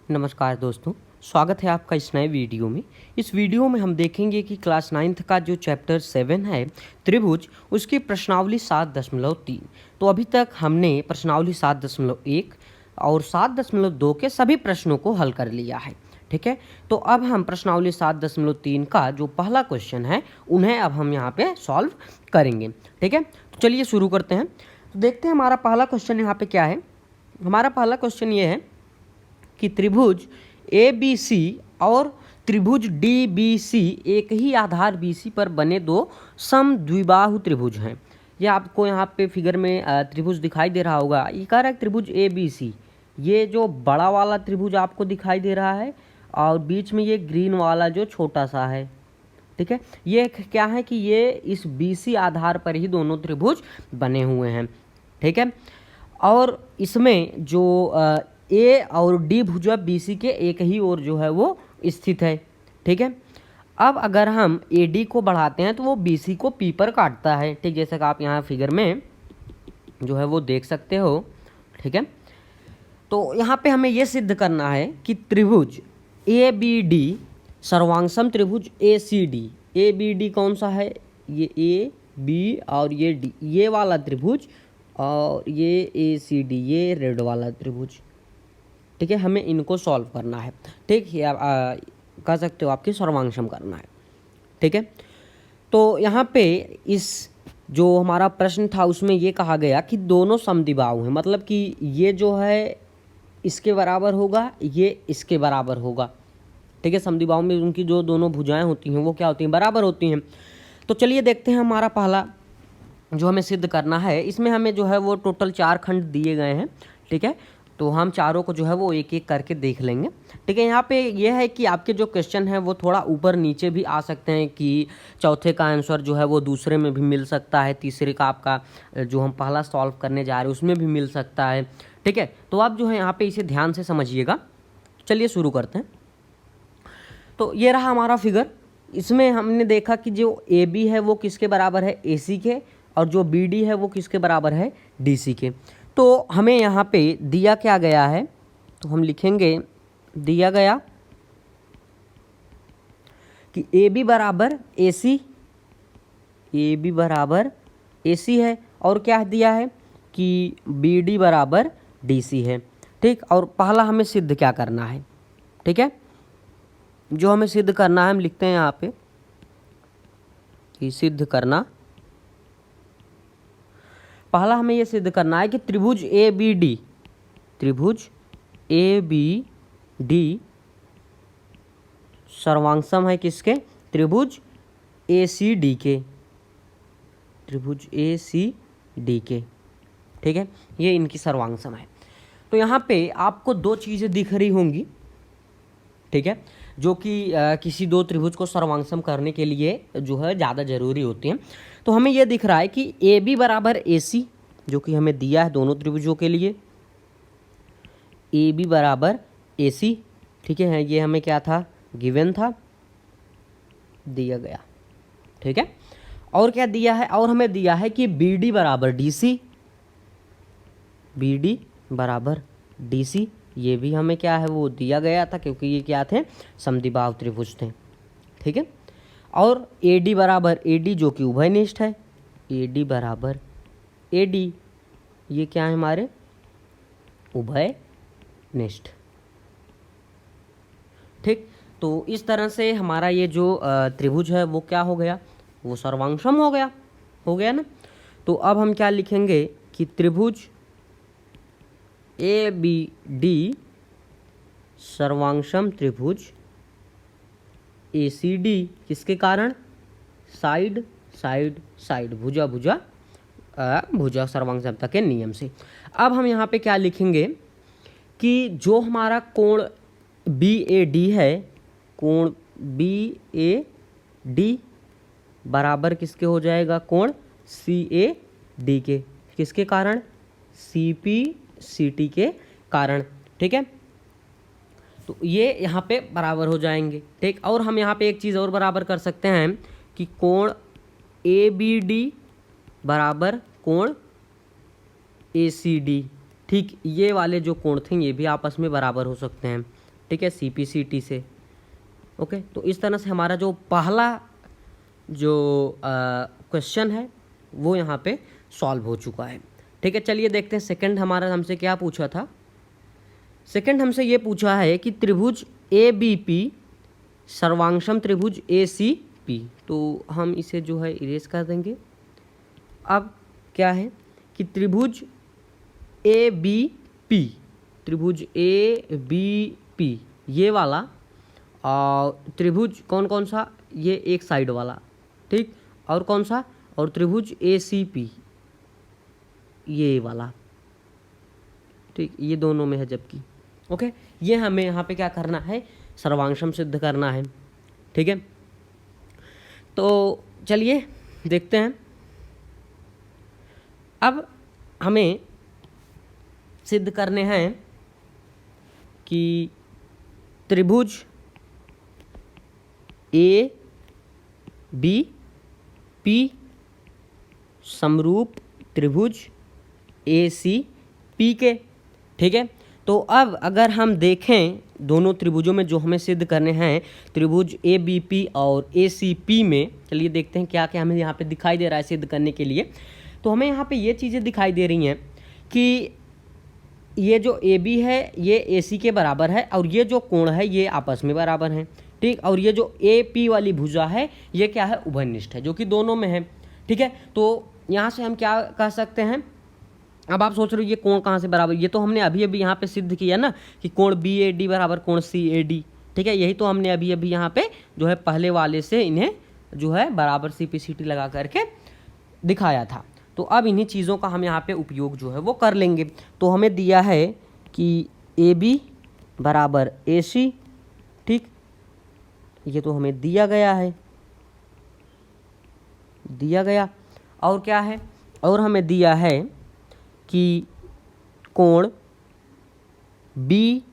नमस्कार दोस्तों, स्वागत है आपका इस नए वीडियो में। इस वीडियो में हम देखेंगे कि क्लास 9th का जो चैप्टर 7 है त्रिभुज, उसकी प्रश्नावली 7.3। तो अभी तक हमने प्रश्नावली 7.1 और 7.2 के सभी प्रश्नों को हल कर लिया है। ठीक है, तो अब हम प्रश्नावली 7.3 का जो पहला क्वेश्चन है उन्हें अब हम यहाँ पे सॉल्व करेंगे। ठीक है, तो चलिए शुरू करते हैं। तो देखते हैं हमारा पहला क्वेश्चन यहाँ पे क्या है। हमारा पहला क्वेश्चन ये है कि त्रिभुज ए बी सी और त्रिभुज डी बी सी एक ही आधार बी सी पर बने दो समद्विबाहु त्रिभुज हैं। ये आपको यहाँ पे फिगर में त्रिभुज दिखाई दे रहा होगा। ये कह रहा है त्रिभुज ए बी सी, ये जो बड़ा वाला त्रिभुज आपको दिखाई दे रहा है और बीच में ये ग्रीन वाला जो छोटा सा है। ठीक है, ये क्या है कि ये इस बी सी आधार पर ही दोनों त्रिभुज बने हुए हैं। ठीक है, और इसमें जो ए और डी भुजा बी सी के एक ही ओर जो है वो स्थित है। ठीक है, अब अगर हम ए डी को बढ़ाते हैं तो वो बी सी को पी पर काटता है। ठीक, जैसा कि आप यहाँ फिगर में जो है वो देख सकते हो। ठीक है, तो यहाँ पे हमें ये सिद्ध करना है कि त्रिभुज ए बी डी सर्वांगसम त्रिभुज A C D. A B D कौन सा है? ये ए बी और ये डी, ये वाला त्रिभुज, और ये ए सी डी, ये रेड वाला त्रिभुज। ठीक है, हमें इनको सॉल्व करना है। ठीक है, आप कह सकते हो आपकी सर्वांगसम करना है। ठीक है, तो यहाँ पे इस जो हमारा प्रश्न था उसमें ये कहा गया कि दोनों समद्विबाहु हैं, मतलब कि ये जो है इसके बराबर होगा, ये इसके बराबर होगा। ठीक है, समद्विबाहु में उनकी जो दोनों भुजाएं होती हैं वो क्या होती हैं? बराबर होती हैं। तो चलिए देखते हैं हमारा पहला जो हमें सिद्ध करना है। इसमें हमें जो है वो टोटल 4 खंड दिए गए हैं। ठीक है, तो हम चारों को जो है वो एक एक करके देख लेंगे। ठीक है, यहाँ पे ये है कि आपके जो क्वेश्चन है वो थोड़ा ऊपर नीचे भी आ सकते हैं, कि चौथे का आंसर जो है वो दूसरे में भी मिल सकता है, तीसरे का आपका जो हम पहला सॉल्व करने जा रहे हैं उसमें भी मिल सकता है। ठीक है, तो आप जो है यहाँ पे इसे ध्यान से समझिएगा। चलिए शुरू करते हैं। तो ये रहा हमारा फिगर। इसमें हमने देखा कि जो ए बी है वो किसके बराबर है? ए सी के, और जो बी डी है वो किसके बराबर है? डी सी के। तो हमें यहाँ पे दिया क्या गया है, तो हम लिखेंगे दिया गया कि ए बी बराबर ए सी, ए बी बराबर ए सी है, और क्या दिया है कि बी डी बराबर डी सी है। ठीक, और पहला हमें सिद्ध क्या करना है? ठीक है, जो हमें सिद्ध करना है हम लिखते हैं यहाँ पे कि सिद्ध करना। पहला हमें यह सिद्ध करना है कि त्रिभुज ए बी डी, त्रिभुज ए बी डी सर्वांगसम है किसके? त्रिभुज ए सी डी के, त्रिभुज ए सी डी के। ठीक है, ये इनकी सर्वांगसम है। तो यहाँ पे आपको दो चीज़ें दिख रही होंगी। ठीक है, जो कि किसी दो त्रिभुज को सर्वांगसम करने के लिए जो है ज़्यादा जरूरी होती हैं। तो हमें यह दिख रहा है कि ए बी बराबर ए सी, जो कि हमें दिया है दोनों त्रिभुजों के लिए, ए बी बराबर ए सी। ठीक है, ये हमें क्या था? गिवन था, दिया गया। ठीक है, और क्या दिया है? और हमें दिया है कि बी डी बराबर डी सी, बी डी बराबर डी सी, ये भी हमें क्या है वो दिया गया था, क्योंकि ये क्या थे? समद्विबाहु त्रिभुज थे। ठीक है, और ए डी बराबर ए डी, जो कि उभयनिष्ठ है, ए डी बराबर ए डी, ये क्या है हमारे? उभयनिष्ठ। ठीक, तो इस तरह से हमारा ये जो त्रिभुज है वो क्या हो गया? वो सर्वांगसम हो गया ना। तो अब हम क्या लिखेंगे कि त्रिभुज ए बी डी सर्वांगसम त्रिभुज ए सी डी, किसके कारण? साइड साइड साइड, भुजा भुजा भुजा सर्वांगसमता के नियम से। अब हम यहाँ पे क्या लिखेंगे कि जो हमारा कोण बी ए डी है, कोण बी ए डी बराबर किसके हो जाएगा? कोण सी ए डी के, किसके कारण? सी पी सी टी के कारण। ठीक है, तो ये यहाँ पे बराबर हो जाएंगे। ठीक, और हम यहाँ पे एक चीज़ और बराबर कर सकते हैं कि कोण ए बी डी बराबर कोण ए सी डी। ठीक, ये वाले जो कोण थे ये भी आपस में बराबर हो सकते हैं। ठीक है, CPCT से। ओके, तो इस तरह से हमारा जो पहला जो क्वेश्चन है वो यहाँ पे सॉल्व हो चुका है। ठीक है, चलिए देखते हैं सेकंड हमारा हमसे क्या पूछा था। सेकंड हमसे ये पूछा है कि त्रिभुज ABP सर्वांगसम त्रिभुज ACP। तो हम इसे जो है इरेज कर देंगे। अब क्या है कि त्रिभुज ABP, त्रिभुज ABP ये वाला, और त्रिभुज कौन कौन सा, ये एक साइड वाला, ठीक, और कौन सा, और त्रिभुज ACP ये वाला, ठीक, ये दोनों में है जबकि। ओके, ये हमें यहाँ पे क्या करना है, सर्वांगसम सिद्ध करना है। ठीक है, तो चलिए देखते हैं। अब हमें सिद्ध करने हैं कि त्रिभुज ABP समरूप त्रिभुज ACP के। ठीक है, तो अब अगर हम देखें दोनों त्रिभुजों में जो हमें सिद्ध करने हैं, त्रिभुज ABP और ACP में, चलिए देखते हैं क्या क्या हमें यहाँ पे दिखाई दे रहा है सिद्ध करने के लिए। तो हमें यहाँ पे ये चीज़ें दिखाई दे रही हैं कि ये जो AB है ये AC के बराबर है, और ये जो कोण है ये आपस में बराबर हैं। ठीक, और ये जो AP वाली भुजा है ये क्या है, उभयनिष्ठ है, जो कि दोनों में है। ठीक है, तो यहाँ से हम क्या कह सकते हैं। अब आप सोच रहे हो ये कोण कहाँ से बराबर, ये तो हमने अभी अभी यहाँ पे सिद्ध किया ना कि कोण BAD बराबर कोण CAD। ठीक है, यही तो हमने अभी अभी यहाँ पे जो है पहले वाले से इन्हें जो है बराबर CPCT लगा करके दिखाया था। तो अब इन्हीं चीज़ों का हम यहाँ पे उपयोग जो है वो कर लेंगे। तो हमें दिया है कि AB बराबर AC, ठीक, ये तो हमें दिया गया है, दिया गया। और क्या है, और हमें दिया है कि कोण BAP,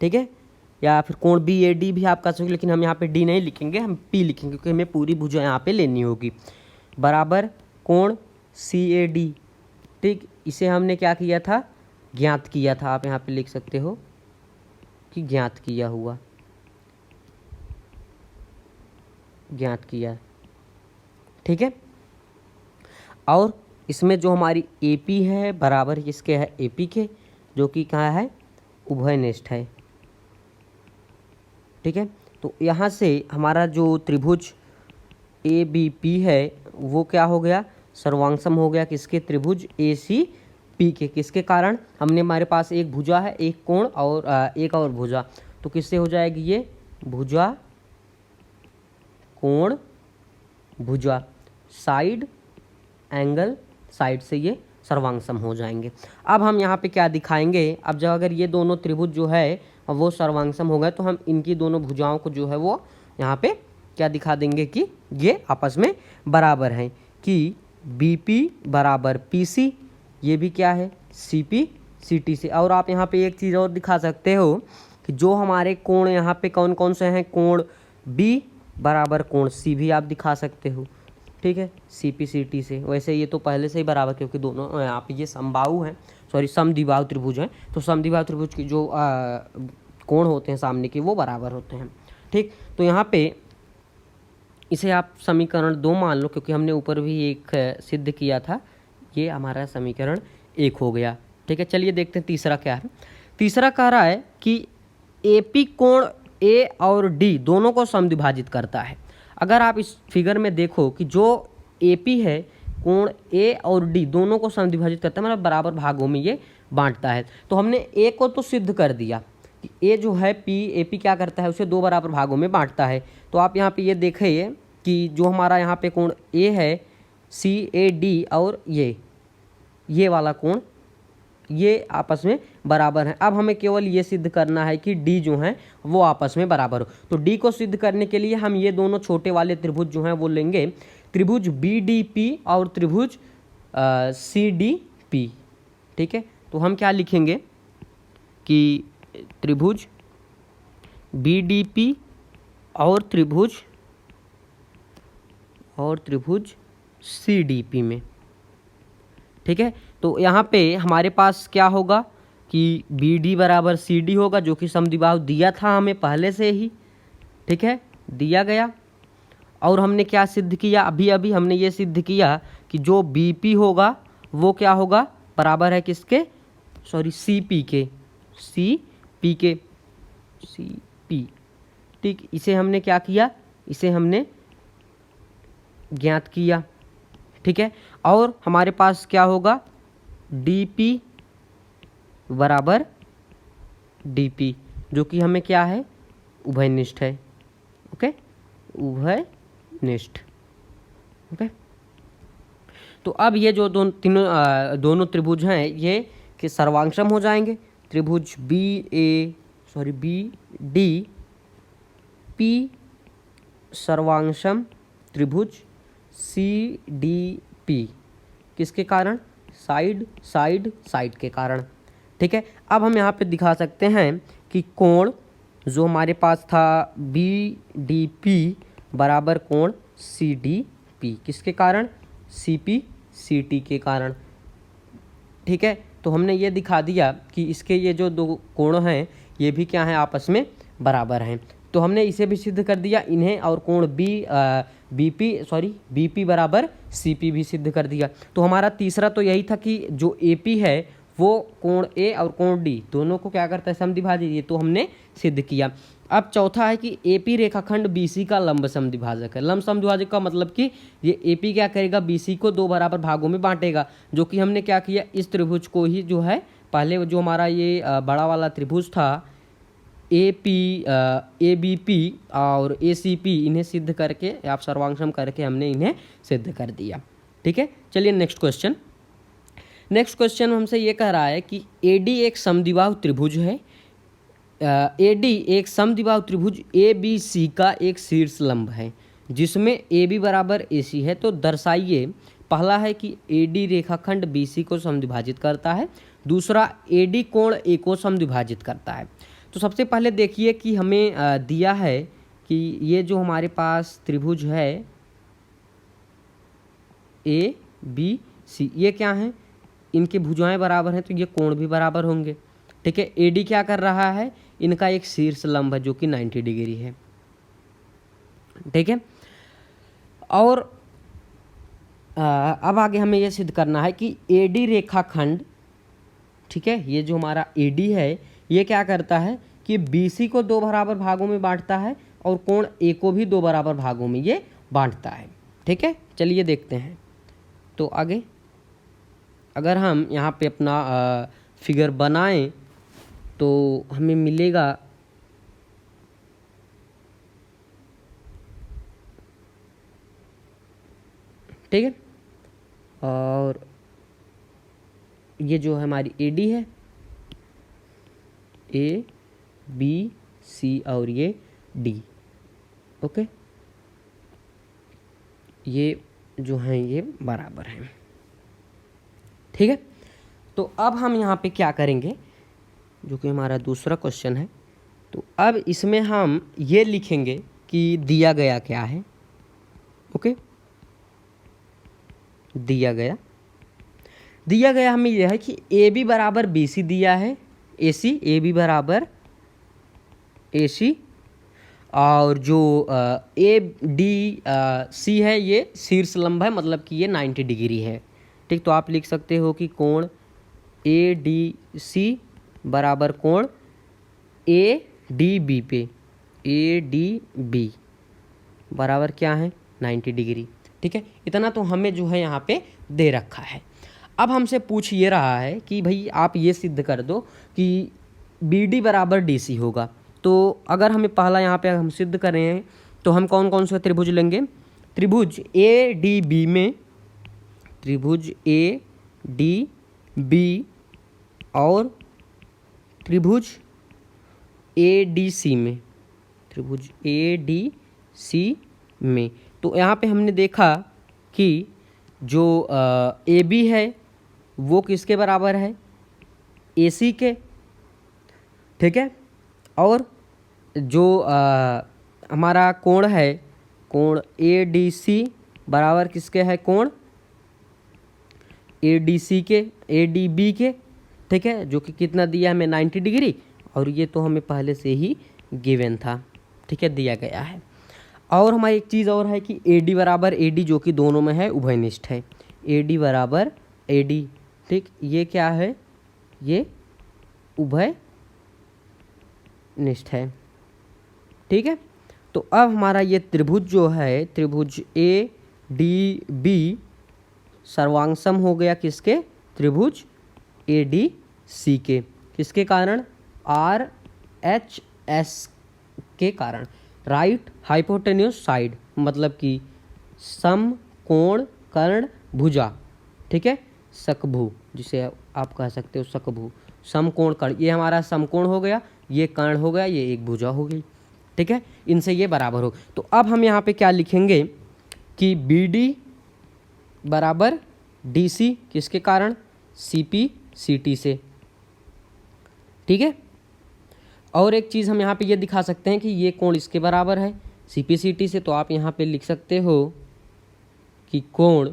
ठीक है, या फिर कोण BAD भी आप कह सकते हो, लेकिन हम यहाँ पे D नहीं लिखेंगे, हम P लिखेंगे क्योंकि हमें पूरी भुजा यहाँ पे लेनी होगी, बराबर कोण CAD। ठीक, इसे हमने क्या किया था, ज्ञात किया था। आप यहाँ पे लिख सकते हो कि ज्ञात किया हुआ, ज्ञात किया। ठीक है, और इसमें जो हमारी AP है बराबर किसके है, AP के, जो कि कहाँ है, उभयनिष्ठ है। ठीक है, तो यहाँ से हमारा जो त्रिभुज ABP है वो क्या हो गया, सर्वांगसम हो गया किसके, त्रिभुज ACP के। किसके कारण, हमने, हमारे पास एक भुजा है, एक कोण और एक और भुजा, तो किससे हो जाएगी ये, भुजा कोण भुजा, साइड एंगल, साइड से ये सर्वांगसम हो जाएंगे। अब हम यहाँ पे क्या दिखाएंगे, अब जब अगर ये दोनों त्रिभुज जो है वो सर्वांगसम हो गए तो हम इनकी दोनों भुजाओं को जो है वो यहाँ पे क्या दिखा देंगे कि ये आपस में बराबर हैं, कि BP बराबर PC, ये भी क्या है, CPCT से। और आप यहाँ पे एक चीज़ और दिखा सकते हो कि जो हमारे कोण यहाँ पे कौन कौन से हैं, कोण B बराबर कोण C भी आप दिखा सकते हो। ठीक है, CPCT से। वैसे ये तो पहले से ही बराबर, क्योंकि दोनों यहाँ पे ये समबाहु हैं, सॉरी समद्विबाहु त्रिभुज हैं, तो समद्विबाहु त्रिभुज की जो कोण होते हैं सामने के वो बराबर होते हैं। ठीक, तो यहाँ पे इसे आप समीकरण 2 मान लो, क्योंकि हमने ऊपर भी एक सिद्ध किया था, ये हमारा समीकरण 1 हो गया। ठीक है, चलिए देखते हैं तीसरा क्या है। तीसरा कह रहा है कि AP कोण A और D दोनों को समद्विभाजित करता है। अगर आप इस फिगर में देखो कि जो AP है कोण A और D दोनों को समद्विभाजित करता है, मतलब बराबर भागों में ये बांटता है। तो हमने A को तो सिद्ध कर दिया कि A जो है AP क्या करता है, उसे 2 बराबर भागों में बांटता है। तो आप यहाँ पे ये देखिए कि जो हमारा यहाँ पे कोण A है CAD और ये वाला कोण ये आपस में बराबर हैं। अब हमें केवल ये सिद्ध करना है कि D जो हैं वो आपस में बराबर हो। तो D को सिद्ध करने के लिए हम ये दोनों छोटे वाले त्रिभुज जो हैं वो लेंगे, त्रिभुज BDP और त्रिभुज CDP। ठीक है, तो हम क्या लिखेंगे कि त्रिभुज BDP और त्रिभुज CDP में। ठीक है, तो यहाँ पे हमारे पास क्या होगा, कि बी डी बराबर सी डी होगा, जो कि समद्विबाहु दिया था हमें पहले से ही, ठीक है, दिया गया। और हमने क्या सिद्ध किया, अभी अभी हमने ये सिद्ध किया कि जो बी पी होगा वो क्या होगा, बराबर है किसके, सॉरी सी पी के, सी पी के, सी पी, ठीक। इसे हमने क्या किया, इसे हमने ज्ञात किया, ठीक है। और हमारे पास क्या होगा, डी पी बराबर डी पी, जो कि हमें क्या है, उभयनिष्ठ है, ओके, उभयनिष्ठ, ओके। तो अब ये जो दोनों त्रिभुज हैं ये कि सर्वांगसम हो जाएंगे। त्रिभुज बी डी पी सर्वांगसम त्रिभुज सी डी पी, किसके कारण, साइड के कारण, ठीक है। अब हम यहाँ पे दिखा सकते हैं कि कोण जो हमारे पास था बी डी पी बराबर कोण सी डी पी, किसके कारण, सी पी सी टी के कारण, ठीक है। तो हमने ये दिखा दिया कि इसके ये जो दो कोण हैं ये भी क्या हैं, आपस में बराबर हैं। तो हमने इसे भी सिद्ध कर दिया इन्हें, और कोण बी पी बराबर सी पी भी सिद्ध कर दिया। तो हमारा तीसरा तो यही था कि जो ए पी है वो कोण ए और कोण डी दोनों को क्या करता है, समद्विभाजित, ये तो हमने सिद्ध किया। अब चौथा है कि ए पी रेखाखंड बी सी का लंब समद्विभाजक है। लंब समद्विभाजक का मतलब कि ये ए पी क्या करेगा, बी सी को दो बराबर भागों में बांटेगा, जो कि हमने क्या किया, इस त्रिभुज को ही जो है पहले जो हमारा ये बड़ा वाला त्रिभुज था ए बी पी और ए सी पी, इन्हें सिद्ध करके आप सर्वांगसम करके हमने इन्हें सिद्ध कर दिया, ठीक है। चलिए नेक्स्ट क्वेश्चन हमसे ये कह रहा है कि ए डी एक समद्विबाहु त्रिभुज है, ए डी एक समद्विबाहु त्रिभुज ए बी सी का एक शीर्ष लंब है जिसमें ए बी बराबर ए सी है। तो दर्शाइए, पहला है कि ए डी रेखाखंड बी सी को समद्विभाजित करता है, दूसरा ए डी कोण ए को समद्विभाजित करता है। तो सबसे पहले देखिए कि हमें दिया है कि ये जो हमारे पास त्रिभुज है ए बी सी, ये क्या हैं, इनके भुजाएं बराबर हैं तो ये कोण भी बराबर होंगे, ठीक है। ए डी क्या कर रहा है, इनका एक शीर्ष लंब है जो कि 90 डिग्री है, ठीक है। और अब आगे हमें यह सिद्ध करना है कि ए डी रेखाखंड, ठीक है, ये जो हमारा ए डी है ये क्या करता है कि बी सी को दो बराबर भागों में बांटता है और कोण ए को भी दो बराबर भागों में ये बांटता है, ठीक है। चलिए देखते हैं। तो आगे अगर हम यहाँ पे अपना फिगर बनाएं तो हमें मिलेगा ठीक है, और ये जो हमारी ए डी है, ए बी सी और ये डी, ओके, ये जो हैं ये बराबर हैं, ठीक है। तो अब हम यहाँ पे क्या करेंगे, जो कि हमारा दूसरा क्वेश्चन है, तो अब इसमें हम ये लिखेंगे कि दिया गया क्या है, ओके, दिया गया हमें यह है कि ए बी बराबर बी सी दिया है, ए बी बराबर ए सी, और जो ए डी सी है ये शीर्ष लंब है, मतलब कि ये 90 डिग्री है, ठीक। तो आप लिख सकते हो कि कोण ए डी सी बराबर कोण ए डी बी पे, ए डी बी बराबर क्या है, 90 डिग्री, ठीक है। इतना तो हमें जो है यहाँ पे दे रखा है। अब हमसे पूछ ये रहा है कि भाई आप ये सिद्ध कर दो कि बी डी बराबर डी सी होगा। तो अगर हमें पहला यहाँ पे हम सिद्ध कर रहे हैं तो हम कौन कौन से त्रिभुज लेंगे, त्रिभुज ए डी बी में, त्रिभुज ए डी बी और त्रिभुज ए डी सी में, त्रिभुज ए डी सी में। तो यहाँ पे हमने देखा कि जो ए बी है वो किसके बराबर है, ए सी के, ठीक है। और जो हमारा कोण है, कोण ए डी सी बराबर किसके है, कोण ए डी सी के, ए डी बी के, ठीक है, जो कि कितना दिया हमें 90 डिग्री, और ये तो हमें पहले से ही गिवन था, ठीक है, दिया गया है। और हमारी एक चीज़ और है कि AD बराबर AD जो कि दोनों में है उभयनिष्ठ है, AD बराबर AD, ठीक, ये क्या है, ये उभयनिष्ठ है, ठीक है। तो अब हमारा ये त्रिभुज जो है, त्रिभुज ADB सर्वांगसम हो गया किसके, त्रिभुज ADC के, किसके कारण, RHS के कारण, राइट हाइपोटेन्यूस साइड, मतलब कि समकोण कर्ण भुजा, ठीक है, शकभु जिसे आप कह सकते हो शकभु, समकोण कर्ण, ये हमारा समकोण हो गया, ये कर्ण हो गया, ये एक भुजा हो गई, ठीक है, इनसे ये बराबर हो। तो अब हम यहाँ पे क्या लिखेंगे कि BD बराबर DC किसके कारण, CP CT से, ठीक है। और एक चीज़ हम यहाँ पे ये दिखा सकते हैं कि ये कोण इसके बराबर है CP CT से, तो आप यहाँ पे लिख सकते हो कि कोण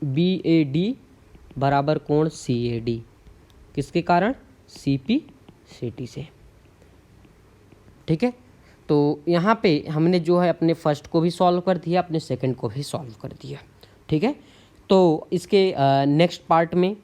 BAD बराबर कोण CAD, किसके कारण, CP CT से, ठीक है। तो यहाँ पे हमने जो है अपने फर्स्ट को भी सॉल्व कर दिया, अपने सेकंड को भी सॉल्व कर दिया, ठीक है। तो इसके नेक्स्ट पार्ट में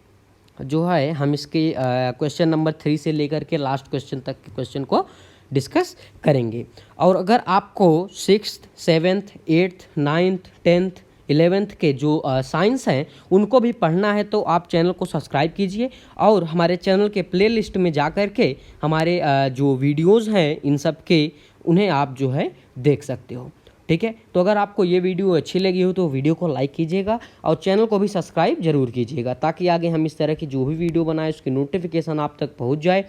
जो है हम इसके क्वेश्चन नंबर 3 से लेकर के लास्ट क्वेश्चन तक के क्वेश्चन को डिस्कस करेंगे। और अगर आपको 6th 7th 8th 9th 10th 11th के जो साइंस हैं उनको भी पढ़ना है तो आप चैनल को सब्सक्राइब कीजिए और हमारे चैनल के प्लेलिस्ट में जा कर के हमारे जो वीडियोज़ हैं इन सब के उन्हें आप जो है देख सकते हो, ठीक है। तो अगर आपको ये वीडियो अच्छी लगी हो तो वीडियो को लाइक कीजिएगा और चैनल को भी सब्सक्राइब जरूर कीजिएगा, ताकि आगे हम इस तरह की जो भी वीडियो बनाए उसकी नोटिफिकेशन आप तक पहुंच जाए।